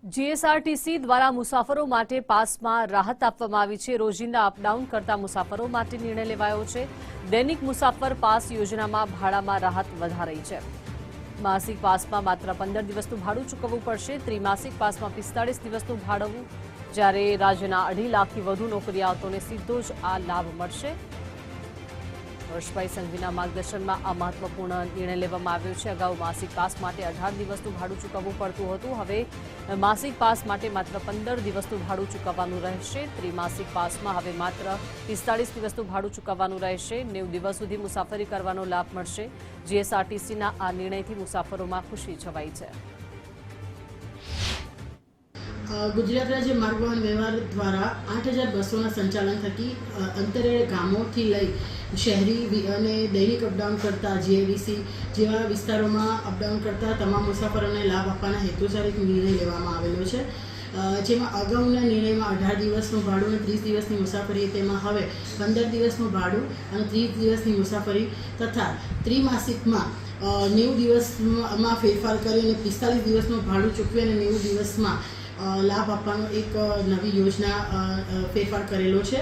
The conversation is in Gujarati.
જીએસઆરટીસી દ્વારા મુસાફરો માટે પાસમાં રાહત આપવામાં આવી છે। રોજિંદા અપડાઉન કરતા મુસાફરો માટે નિર્ણય લેવાયો છે। દૈનિક મુસાફર પાસ યોજનામાં ભાડામાં રાહત વધારાઈ છે। માસિક પાસમાં માત્ર 15 દિવસનું ભાડું ચૂકવવું પડશે। ત્રિમાસિક પાસમાં 45 દિવસનું ભાડું, જ્યારે રાજ્યના 2.5 લાખથી વધુ નોકરિયાતોને સીધો જ આ લાભ મળશે। હર્ષભાઈ સંઘવીના માર્ગદર્શનમાં આ મહત્વપૂર્ણ નિર્ણય લેવામાં આવ્યો છે। અગાઉ માસિક પાસ માટે 18 દિવસનું ભાડું ચૂકવવું પડતું હતું। હવે માસિક પાસ માટે માત્ર 15 દિવસનું ભાડું ચૂકવવાનું રહેશે। ત્રિમાસિક પાસમાં હવે માત્ર 45 દિવસનું ભાડું ચૂકવવાનું રહેશે। 90 દિવસ સુધી મુસાફરી કરવાનો લાભ મળશે। જીએસઆરટીસીના આ નિર્ણયથી મુસાફરોમાં ખુશી છવાઈ છે। ગુજરાત રાજ્ય માર્ગ વાહન વ્યવહાર દ્વારા 8000 બસોના સંચાલન થકી અંતરે ગામોથી લઈ શહેરી અને દૈનિક અપડાઉન કરતા જીઆઈડીસી જેવા વિસ્તારોમાં અપડાઉન કરતા તમામ મુસાફરોને લાભ આપવાના હેતુસર એક નિર્ણય લેવામાં આવેલો છે। જેમાં અગાઉના નિર્ણયમાં 18 દિવસનું ભાડું અને 30 દિવસની મુસાફરી, તેમાં હવે 15 દિવસનું ભાડું અને 30 દિવસની મુસાફરી તથા ત્રિમાસિકમાં 90 દિવસમાં ફેરફાર કરી અને 45 દિવસનું ભાડું ચૂકવી અને 90 દિવસમાં લાભ આપવાનો એક નવી યોજના ફેરફાર કરેલો છે।